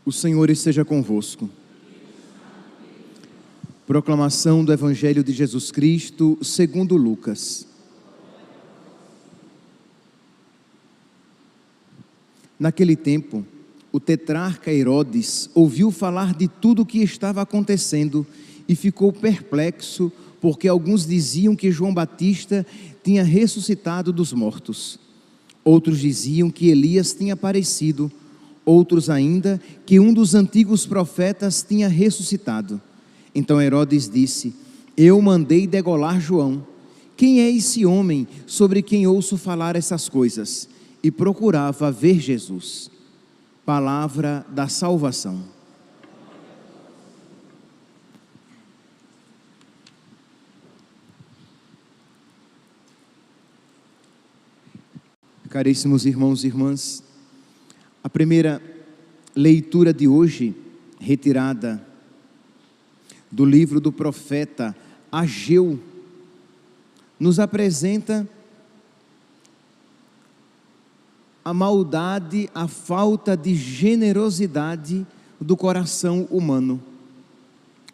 O Senhor esteja convosco. Proclamação do Evangelho de Jesus Cristo segundo Lucas. Naquele tempo, o tetrarca Herodes ouviu falar de tudo o que estava acontecendo e ficou perplexo, porque alguns diziam que João Batista tinha ressuscitado dos mortos. Outros diziam que Elias tinha aparecido. Outros ainda, que um dos antigos profetas tinha ressuscitado. Então Herodes disse: eu mandei degolar João. Quem é esse homem sobre quem ouço falar essas coisas? E procurava ver Jesus. Palavra da salvação. Caríssimos irmãos e irmãs, a primeira leitura de hoje, retirada do livro do profeta Ageu, nos apresenta a maldade, a falta de generosidade do coração humano.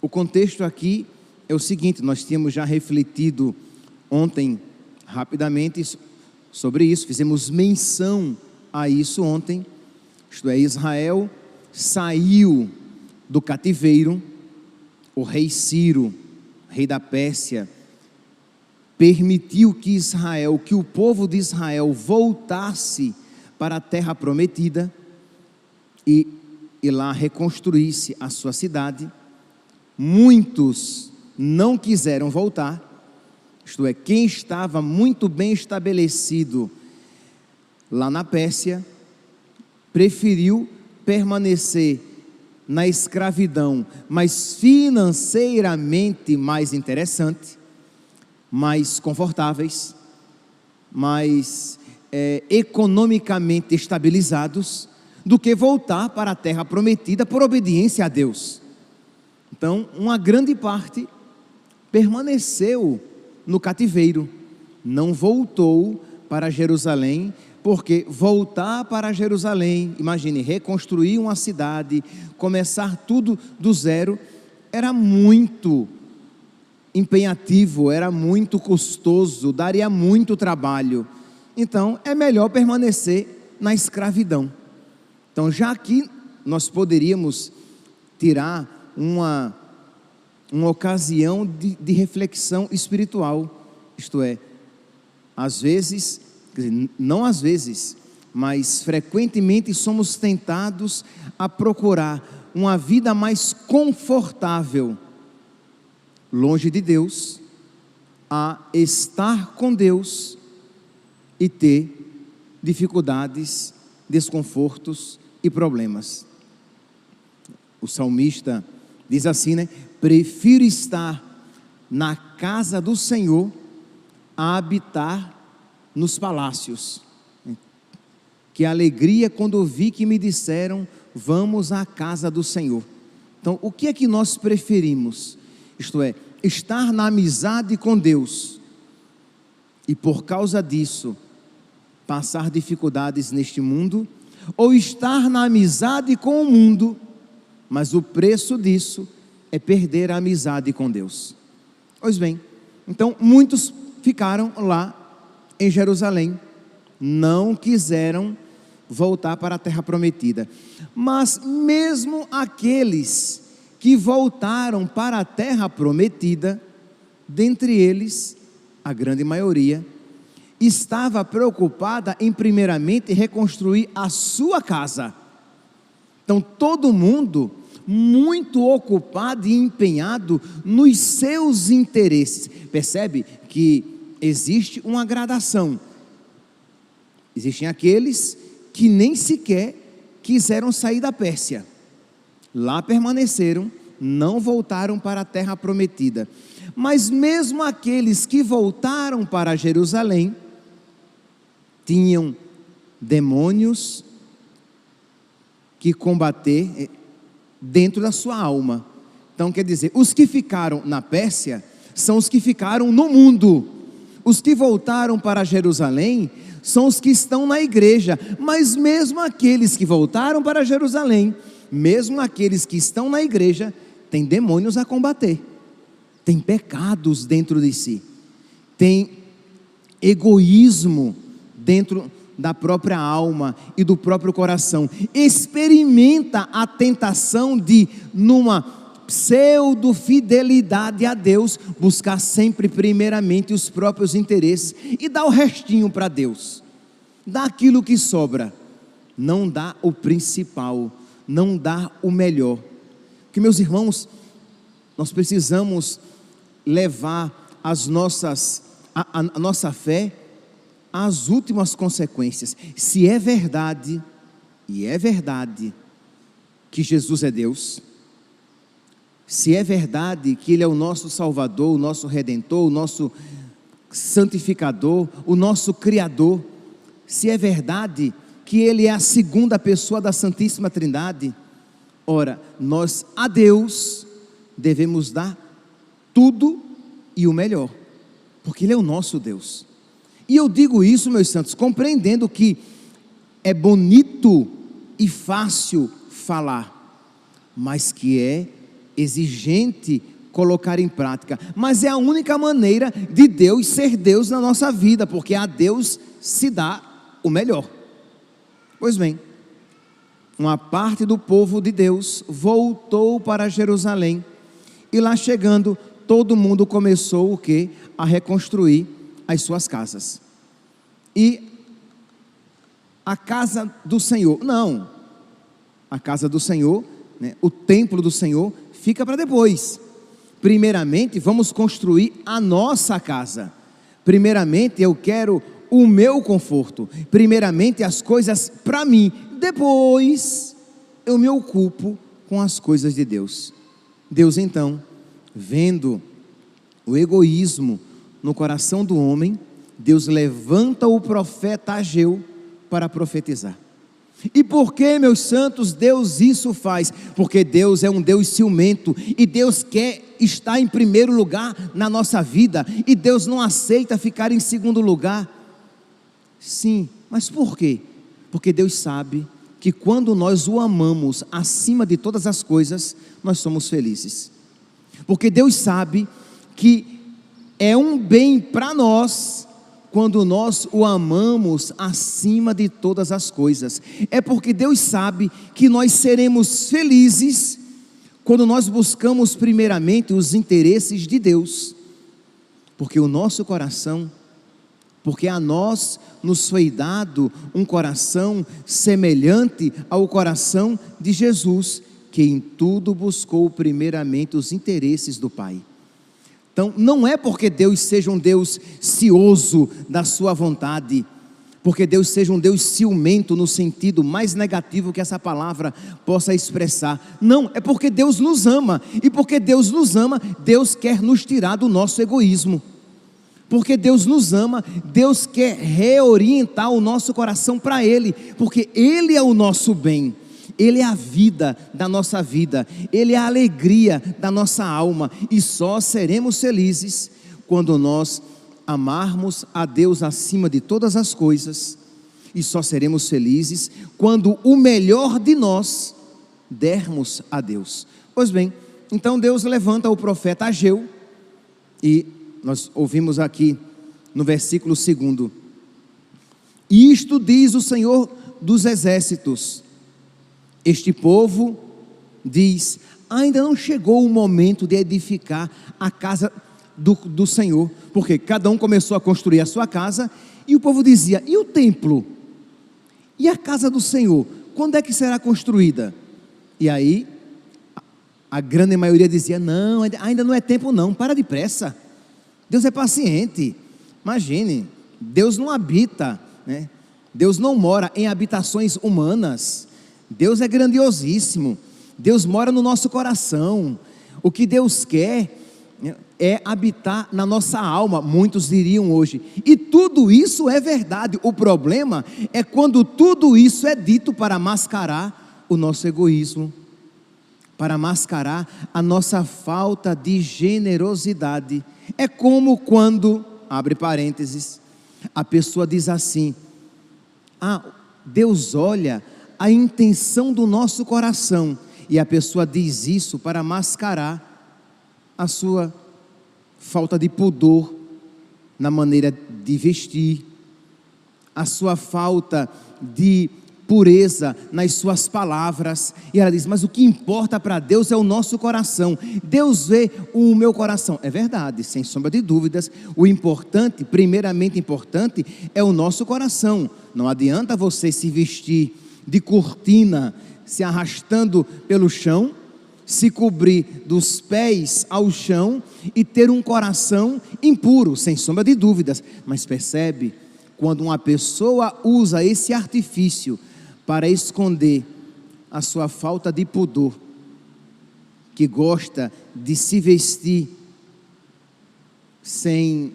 O contexto aqui é o seguinte: nós tínhamos já refletido ontem rapidamente sobre isso, fizemos menção a isso ontem. Isto é, Israel saiu do cativeiro. O rei Ciro, rei da Pérsia, permitiu que o povo de Israel voltasse para a terra prometida e lá reconstruísse a sua cidade. Muitos não quiseram voltar, isto é, quem estava muito bem estabelecido lá na Pérsia, preferiu permanecer na escravidão, mas financeiramente mais interessante, mais confortáveis, mais economicamente estabilizados, do que voltar para a terra prometida por obediência a Deus. Então, uma grande parte permaneceu no cativeiro, não voltou para Jerusalém, porque voltar para Jerusalém, imagine, reconstruir uma cidade, começar tudo do zero, era muito empenhativo, era muito custoso, daria muito trabalho. Então, é melhor permanecer na escravidão. Então, já aqui, nós poderíamos tirar uma ocasião de reflexão espiritual, isto é, às vezes, não às vezes, mas frequentemente somos tentados a procurar uma vida mais confortável, longe de Deus, a estar com Deus e ter dificuldades, desconfortos e problemas. O salmista diz assim, né? Prefiro estar na casa do Senhor a habitar nos palácios. Que alegria quando vi que me disseram: vamos à casa do Senhor. Então, o que é que nós preferimos? Isto é, estar na amizade com Deus e por causa disso passar dificuldades neste mundo, ou estar na amizade com o mundo, mas o preço disso é perder a amizade com Deus. Pois bem, então muitos ficaram lá em Jerusalém, não quiseram voltar para a terra prometida. Mas mesmo aqueles que voltaram para a terra prometida, dentre eles, a grande maioria, estava preocupada em primeiramente reconstruir a sua casa. Então todo mundo muito ocupado e empenhado nos seus interesses. Percebe que existe uma gradação. Existem aqueles que nem sequer quiseram sair da Pérsia. Lá permaneceram, não voltaram para a terra prometida. Mas mesmo aqueles que voltaram para Jerusalém, tinham demônios que combater dentro da sua alma. Então quer dizer, os que ficaram na Pérsia são os que ficaram no mundo. Os que voltaram para Jerusalém são os que estão na igreja. Mas mesmo aqueles que voltaram para Jerusalém mesmo aqueles que estão na igreja, têm demônios a combater, tem pecados dentro de si, tem egoísmo dentro da própria alma e do próprio coração. Experimenta a tentação de, numa pseudo-fidelidade a Deus, buscar sempre primeiramente os próprios interesses e dar o restinho para Deus, dá aquilo que sobra, não dá o principal, não dá o melhor. Que, meus irmãos, nós precisamos levar a nossa fé às últimas consequências. Se é verdade, e é verdade, que Jesus é Deus, se é verdade que Ele é o nosso Salvador, o nosso Redentor, o nosso Santificador, o nosso Criador, se é verdade que Ele é a segunda pessoa da Santíssima Trindade, ora, nós a Deus devemos dar tudo e o melhor, porque Ele é o nosso Deus. E eu digo isso, meus santos, compreendendo que é bonito e fácil falar, mas que é exigente colocar em prática. Mas é a única maneira de Deus ser Deus na nossa vida, porque a Deus se dá o melhor. Pois bem, uma parte do povo de Deus voltou para Jerusalém, e lá chegando, todo mundo começou o quê? A reconstruir as suas casas. E a casa do Senhor, não, a casa do Senhor, né, o templo do Senhor, fica para depois. Primeiramente, vamos construir a nossa casa. Primeiramente, eu quero o meu conforto. Primeiramente, as coisas para mim. Depois, eu me ocupo com as coisas de Deus. Deus, então, vendo o egoísmo no coração do homem, Deus levanta o profeta Ageu para profetizar. E por que, meus santos, Deus isso faz? Porque Deus é um Deus ciumento, e Deus quer estar em primeiro lugar na nossa vida, e Deus não aceita ficar em segundo lugar. Sim, mas por quê? Porque Deus sabe que quando nós o amamos acima de todas as coisas, nós somos felizes. Porque Deus sabe que é um bem para nós quando nós o amamos acima de todas as coisas. É porque Deus sabe que nós seremos felizes quando nós buscamos primeiramente os interesses de Deus. Porque o nosso coração, porque a nós nos foi dado um coração semelhante ao coração de Jesus, que em tudo buscou primeiramente os interesses do Pai. Então, não é porque Deus seja um Deus cioso da sua vontade, porque Deus seja um Deus ciumento no sentido mais negativo que essa palavra possa expressar. Não, é porque Deus nos ama, e porque Deus nos ama, Deus quer nos tirar do nosso egoísmo. Porque Deus nos ama, Deus quer reorientar o nosso coração para Ele, porque Ele é o nosso bem. Ele é a vida da nossa vida, Ele é a alegria da nossa alma, e só seremos felizes quando nós amarmos a Deus acima de todas as coisas, e só seremos felizes quando o melhor de nós dermos a Deus. Pois bem, então Deus levanta o profeta Ageu, e nós ouvimos aqui no versículo 2: isto diz o Senhor dos exércitos, este povo diz, ainda não chegou o momento de edificar a casa do Senhor, porque cada um começou a construir a sua casa, e o povo dizia, e o templo? E a casa do Senhor? Quando é que será construída? E aí, a grande maioria dizia, não, ainda não é tempo não, para depressa, Deus é paciente. Imagine, Deus não habita, né? Deus não mora em habitações humanas, Deus é grandiosíssimo, Deus mora no nosso coração. O que Deus quer é habitar na nossa alma, muitos diriam hoje, e tudo isso é verdade. O problema é quando tudo isso é dito para mascarar o nosso egoísmo, para mascarar a nossa falta de generosidade. É como quando, abre parênteses, a pessoa diz assim, Deus olha a intenção do nosso coração, e a pessoa diz isso para mascarar a sua falta de pudor na maneira de vestir, a sua falta de pureza nas suas palavras, e ela diz: mas o que importa para Deus é o nosso coração, Deus vê o meu coração. É verdade, sem sombra de dúvidas, o importante, primeiramente importante, é o nosso coração. Não adianta você se vestir de cortina, se arrastando pelo chão, se cobrir dos pés ao chão e ter um coração impuro, sem sombra de dúvidas. Mas percebe, quando uma pessoa usa esse artifício para esconder a sua falta de pudor, que gosta de se vestir sem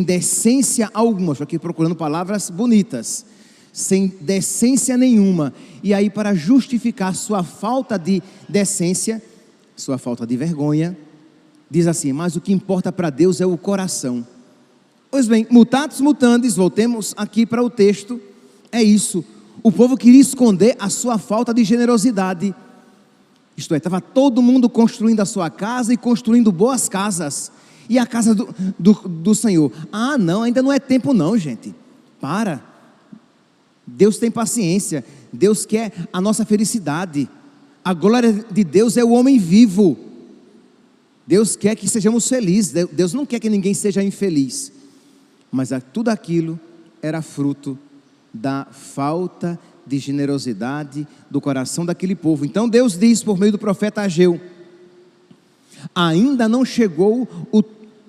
decência alguma, estou aqui procurando palavras bonitas, sem decência nenhuma, e aí para justificar sua falta de decência, sua falta de vergonha, diz assim: mas o que importa para Deus é o coração. Pois bem, mutatis mutandis, voltemos aqui para o texto, é isso. O povo queria esconder a sua falta de generosidade, isto é, estava todo mundo construindo a sua casa e construindo boas casas, e a casa do Senhor, não, ainda não é tempo não, gente, para. Deus tem paciência, Deus quer a nossa felicidade, a glória de Deus é o homem vivo, Deus quer que sejamos felizes, Deus não quer que ninguém seja infeliz, mas tudo aquilo era fruto da falta de generosidade do coração daquele povo. Então Deus diz por meio do profeta Ageu: ainda não chegou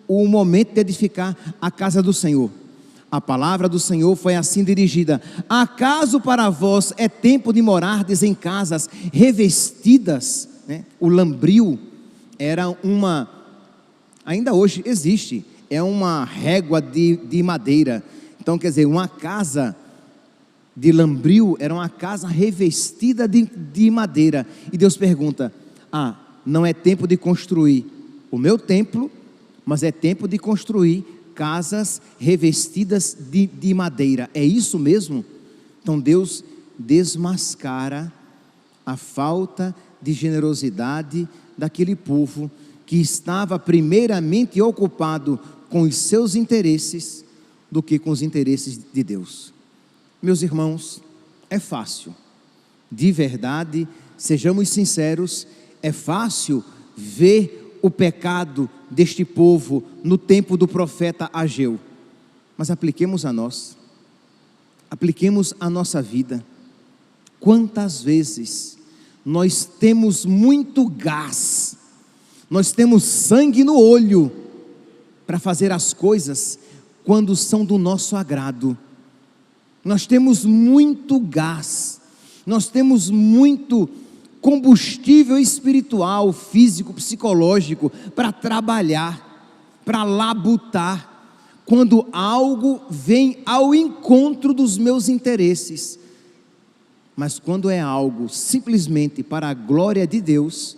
o momento de edificar a casa do Senhor. A palavra do Senhor foi assim dirigida: acaso para vós é tempo de morardes em casas revestidas, né? O lambril era ainda hoje existe, é uma régua de madeira. Então quer dizer, uma casa de lambril era uma casa revestida de madeira. E Deus pergunta: não é tempo de construir o meu templo, mas é tempo de construir casas revestidas de madeira. É isso mesmo? Então Deus desmascara a falta de generosidade daquele povo que estava primeiramente ocupado com os seus interesses do que com os interesses de Deus. Meus irmãos, é fácil, de verdade, sejamos sinceros, é fácil ver o pecado deste povo no tempo do profeta Ageu, mas apliquemos a nós, apliquemos a nossa vida. Quantas vezes nós temos muito gás, nós temos sangue no olho para fazer as coisas quando são do nosso agrado, nós temos muito gás, nós temos muito combustível espiritual, físico, psicológico para trabalhar, para labutar, quando algo vem ao encontro dos meus interesses. Mas quando é algo simplesmente para a glória de Deus,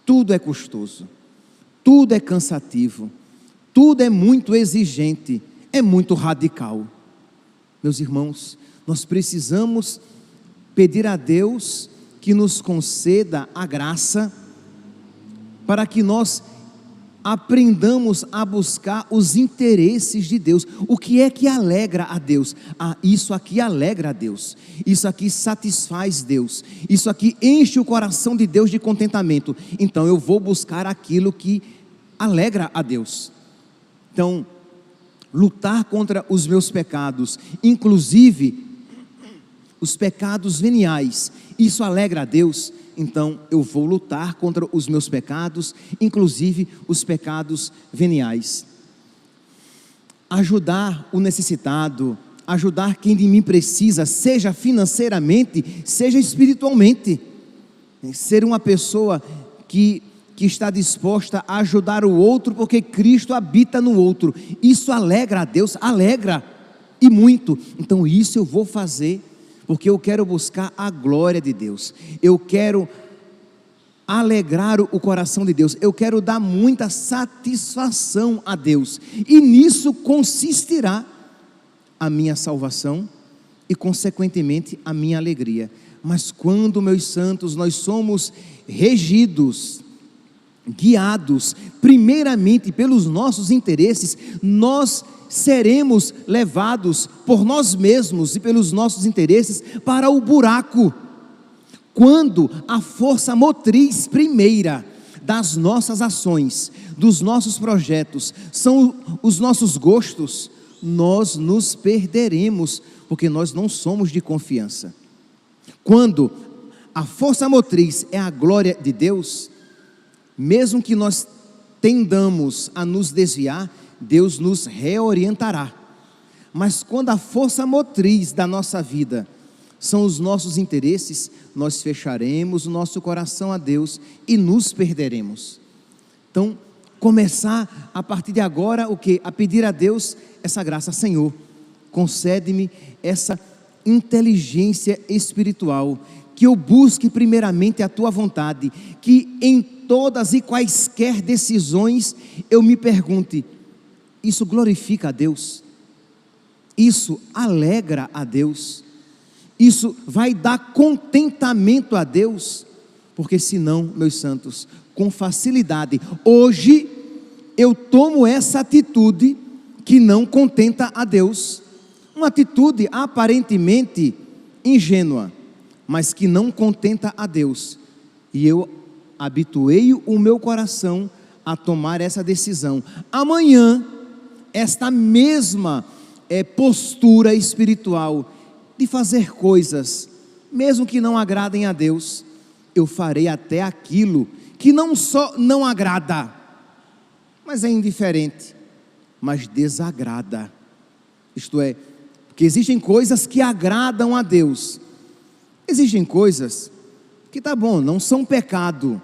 tudo é custoso, tudo é cansativo, tudo é muito exigente, é muito radical. Meus irmãos, nós precisamos pedir a Deus que nos conceda a graça para que nós aprendamos a buscar os interesses de Deus. O que é que alegra a Deus? Isso aqui alegra a Deus, isso aqui satisfaz Deus, isso aqui enche o coração de Deus de contentamento. Então eu vou buscar aquilo que alegra a Deus. Então, lutar contra os meus pecados, inclusive os pecados veniais, isso alegra a Deus. Então eu vou lutar contra os meus pecados, inclusive os pecados veniais. Ajudar o necessitado, ajudar quem de mim precisa, seja financeiramente, seja espiritualmente. Ser uma pessoa que está disposta a ajudar o outro, porque Cristo habita no outro. Isso alegra a Deus, alegra, e muito. Então isso eu vou fazer, porque eu quero buscar a glória de Deus, eu quero alegrar o coração de Deus, eu quero dar muita satisfação a Deus, e nisso consistirá a minha salvação e, consequentemente, a minha alegria. Mas quando, meus santos, nós somos regidos, guiados, primeiramente pelos nossos interesses, nós seremos levados por nós mesmos e pelos nossos interesses para o buraco. Quando a força motriz primeira das nossas ações, dos nossos projetos, são os nossos gostos, nós nos perderemos, porque nós não somos de confiança. Quando a força motriz é a glória de Deus, mesmo que nós tendamos a nos desviar, Deus nos reorientará. Mas quando a força motriz da nossa vida são os nossos interesses, nós fecharemos o nosso coração a Deus e nos perderemos. Então, começar a partir de agora, o quê? A pedir a Deus essa graça. Senhor, concede-me essa inteligência espiritual, que eu busque primeiramente a Tua vontade, que em todas e quaisquer decisões eu me pergunte: isso glorifica a Deus? Isso alegra a Deus? Isso vai dar contentamento a Deus? Porque senão, meus santos, com facilidade, hoje eu tomo essa atitude que não contenta a Deus, uma atitude aparentemente ingênua, mas que não contenta a Deus, e eu habituei o meu coração a tomar essa decisão. Amanhã, esta mesma postura espiritual de fazer coisas, mesmo que não agradem a Deus, eu farei até aquilo que não só não agrada, mas é indiferente, mas desagrada. Isto é, porque existem coisas que agradam a Deus, existem coisas que tá bom, não são pecado,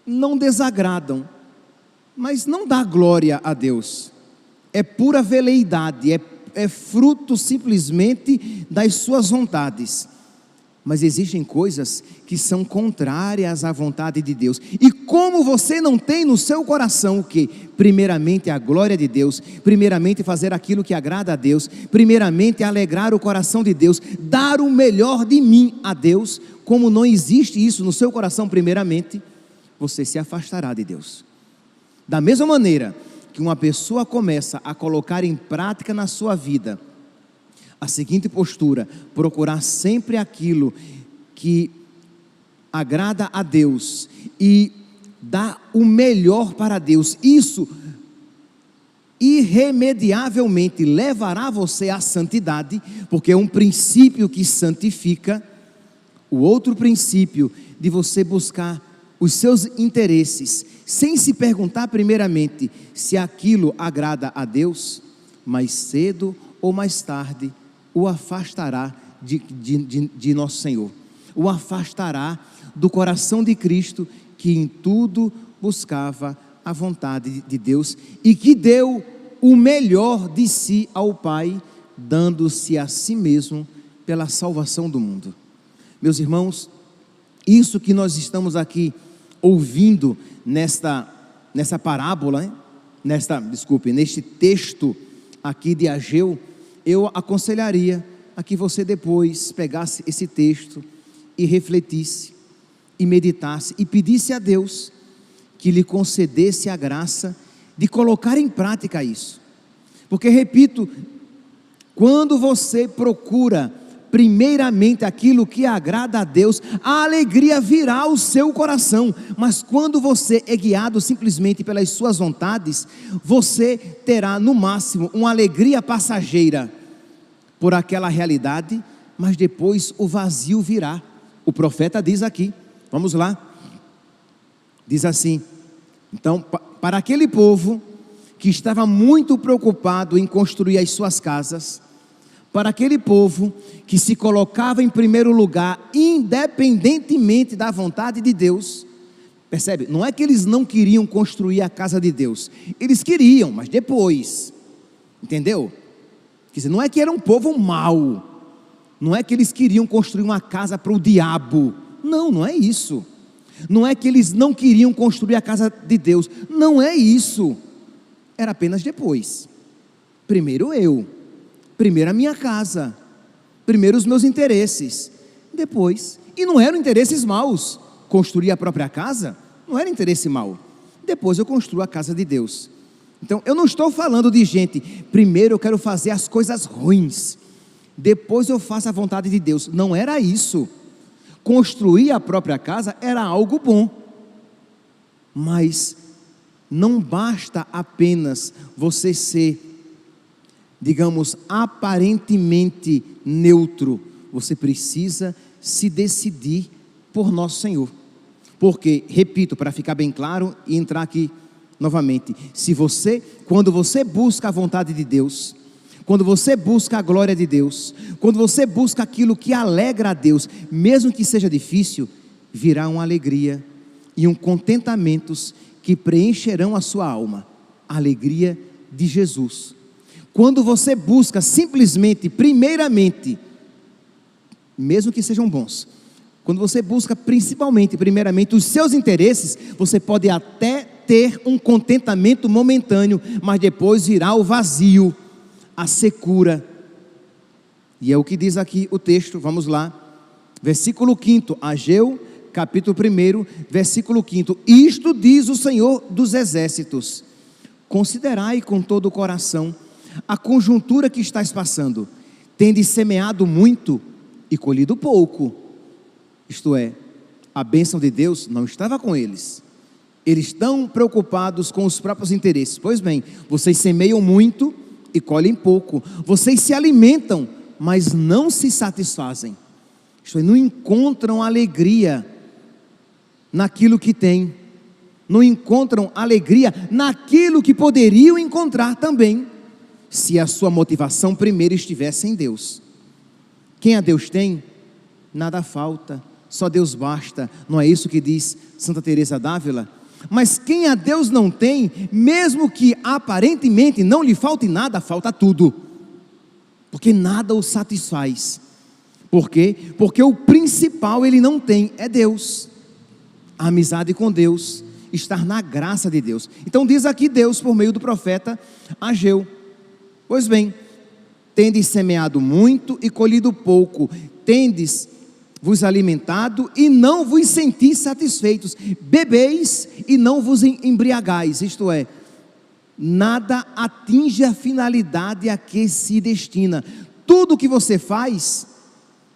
não desagradam, mas não dá glória a Deus, é pura veleidade, é fruto simplesmente das suas vontades. Mas existem coisas que são contrárias à vontade de Deus, e como você não tem no seu coração o que? Primeiramente a glória de Deus, primeiramente fazer aquilo que agrada a Deus, primeiramente alegrar o coração de Deus, dar o melhor de mim a Deus, como não existe isso no seu coração primeiramente, você se afastará de Deus. Da mesma maneira que uma pessoa começa a colocar em prática na sua vida a seguinte postura: procurar sempre aquilo que agrada a Deus e dar o melhor para Deus, isso irremediavelmente levará você à santidade, porque é um princípio que santifica. O outro princípio de você buscar os seus interesses, sem se perguntar primeiramente se aquilo agrada a Deus, mais cedo ou mais tarde o afastará de nosso Senhor, o afastará do coração de Cristo, que em tudo buscava a vontade de Deus, e que deu o melhor de si ao Pai, dando-se a si mesmo pela salvação do mundo. Meus irmãos, isso que nós estamos aqui ouvindo nesta parábola, neste texto aqui de Ageu, eu aconselharia a que você depois pegasse esse texto e refletisse, e meditasse, e pedisse a Deus que lhe concedesse a graça de colocar em prática isso. Porque, repito, quando você procura primeiramente aquilo que agrada a Deus, a alegria virá ao seu coração. Mas quando você é guiado simplesmente pelas suas vontades, você terá no máximo uma alegria passageira por aquela realidade, mas depois o vazio virá. O profeta diz aqui, vamos lá, diz assim: então, para aquele povo que estava muito preocupado em construir as suas casas, para aquele povo que se colocava em primeiro lugar, independentemente da vontade de Deus, percebe? Não é que eles não queriam construir a casa de Deus, eles queriam, mas depois, entendeu? Quer dizer, não é que era um povo mau, não é que eles queriam construir uma casa para o diabo, não é isso. Não é que eles não queriam construir a casa de Deus, não é isso. Era apenas depois. Primeiro eu, Primeiro a minha casa, primeiro os meus interesses, depois, e não eram interesses maus, construir a própria casa não era interesse mau, depois eu construo a casa de Deus. Então eu não estou falando de gente, primeiro eu quero fazer as coisas ruins, depois eu faço a vontade de Deus, não era isso. Construir a própria casa era algo bom, mas não basta apenas você ser, digamos, aparentemente neutro, você precisa se decidir por nosso Senhor, porque, repito, para ficar bem claro e entrar aqui novamente, quando você busca a vontade de Deus, quando você busca a glória de Deus, quando você busca aquilo que alegra a Deus, mesmo que seja difícil, virá uma alegria e um contentamento que preencherão a sua alma, a alegria de Jesus. Quando você busca simplesmente, primeiramente, mesmo que sejam bons, quando você busca principalmente, primeiramente, os seus interesses, você pode até ter um contentamento momentâneo, mas depois virá o vazio, a secura. E é o que diz aqui o texto, vamos lá, versículo 5, Ageu, capítulo 1, versículo 5, isto diz o Senhor dos exércitos, considerai com todo o coração a conjuntura que estás passando, tendes semeado muito e colhido pouco, isto é, a bênção de Deus não estava com eles, eles estão preocupados com os próprios interesses. Pois bem, vocês semeiam muito e colhem pouco, vocês se alimentam, mas não se satisfazem, isto é, não encontram alegria naquilo que têm, não encontram alegria naquilo que poderiam encontrar também, se a sua motivação primeiro estivesse em Deus. Quem a Deus tem, nada falta, só Deus basta, não é isso que diz Santa Teresa d'Ávila? Mas quem a Deus não tem, mesmo que aparentemente não lhe falte nada, falta tudo, porque nada o satisfaz. Por quê? Porque o principal ele não tem, é Deus, a amizade com Deus, estar na graça de Deus. Então diz aqui Deus por meio do profeta Ageu, pois bem, tendes semeado muito e colhido pouco, tendes vos alimentado e não vos sentis satisfeitos, bebeis e não vos embriagais, isto é, nada atinge a finalidade a que se destina. Tudo que você faz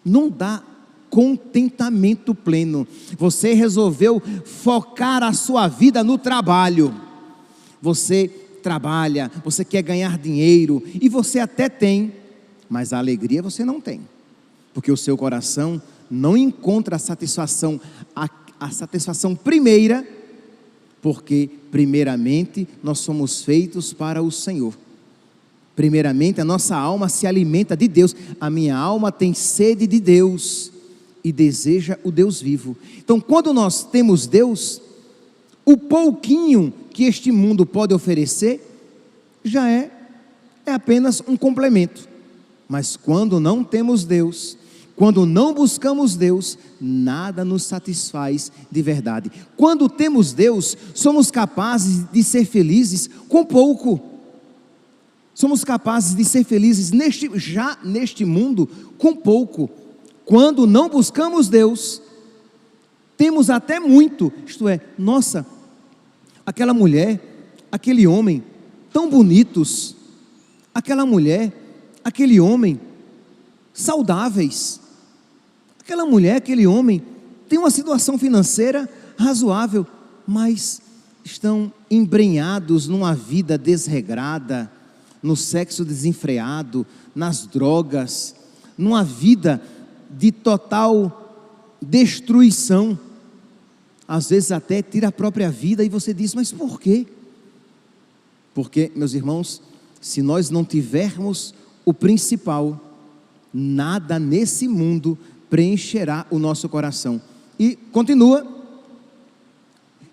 não dá contentamento pleno. Você resolveu focar a sua vida no trabalho, você trabalha, você quer ganhar dinheiro, e você até tem, mas a alegria você não tem, porque o seu coração não encontra a satisfação primeira, porque primeiramente nós somos feitos para o Senhor. Primeiramente a nossa alma se alimenta de Deus, a minha alma tem sede de Deus e deseja o Deus vivo. Então quando nós temos Deus, o pouquinho que este mundo pode oferecer já é apenas um complemento. Mas quando não temos Deus, quando não buscamos Deus, nada nos satisfaz de verdade. Quando temos Deus, somos capazes de ser felizes com pouco. Somos capazes de ser felizes neste mundo com pouco. Quando não buscamos Deus, temos até muito, isto é, nossa, aquela mulher, aquele homem, tão bonitos, aquela mulher, aquele homem, saudáveis, aquela mulher, aquele homem, tem uma situação financeira razoável, mas estão embrenhados numa vida desregrada, no sexo desenfreado, nas drogas, numa vida de total destruição, às vezes até tira a própria vida, e você diz, mas por quê? Porque, meus irmãos, se nós não tivermos o principal, nada nesse mundo preencherá o nosso coração. E continua,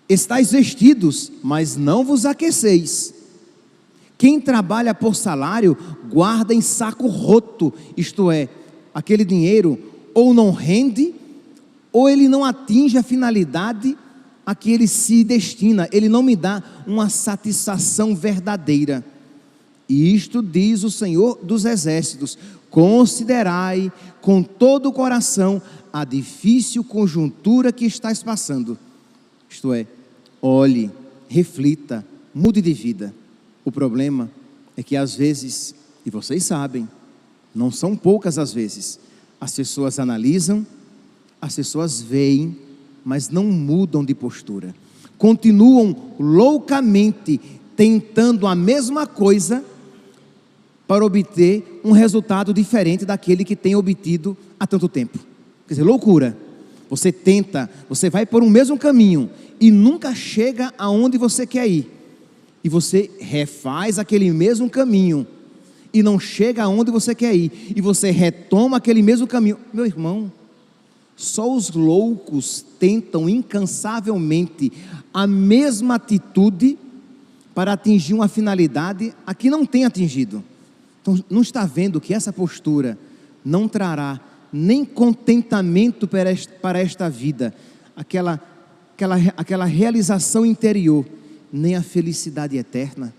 estáis vestidos, mas não vos aqueceis. Quem trabalha por salário, guarda em saco roto, isto é, aquele dinheiro ou não rende, ou ele não atinge a finalidade a que ele se destina, ele não me dá uma satisfação verdadeira. E isto diz o Senhor dos Exércitos: considerai com todo o coração a difícil conjuntura que estáis passando. Isto é, olhe, reflita, mude de vida. O problema é que às vezes, e vocês sabem, não são poucas as vezes, as pessoas analisam, as pessoas veem, mas não mudam de postura. Continuam loucamente tentando a mesma coisa para obter um resultado diferente daquele que tem obtido há tanto tempo. Quer dizer, loucura. Você tenta, você vai por um mesmo caminho e nunca chega aonde você quer ir. E você refaz aquele mesmo caminho e não chega aonde você quer ir. E você retoma aquele mesmo caminho. Meu irmão, só os loucos tentam incansavelmente a mesma atitude para atingir uma finalidade a que não tem atingido. Então, não está vendo que essa postura não trará nem contentamento para esta vida, aquela realização interior, nem a felicidade eterna?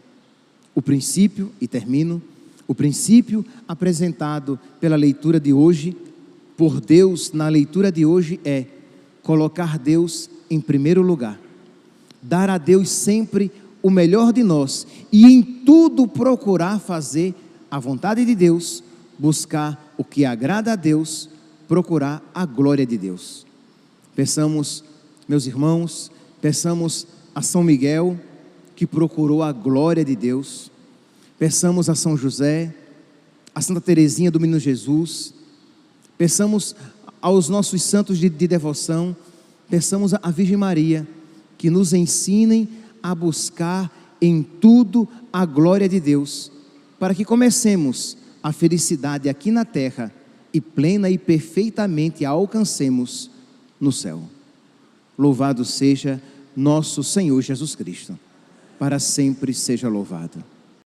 O princípio, e termino, o princípio apresentado pela leitura de hoje, por Deus na leitura de hoje, é colocar Deus em primeiro lugar, dar a Deus sempre o melhor de nós e em tudo procurar fazer a vontade de Deus, buscar o que agrada a Deus, procurar a glória de Deus. Peçamos, meus irmãos, peçamos a São Miguel, que procurou a glória de Deus. Peçamos a São José, a Santa Teresinha do Menino Jesus. Peçamos aos nossos santos de devoção. Peçamos à Virgem Maria, que nos ensinem a buscar em tudo a glória de Deus, para que comecemos a felicidade aqui na terra e plena e perfeitamente a alcancemos no céu. Louvado seja nosso Senhor Jesus Cristo, para sempre seja louvado.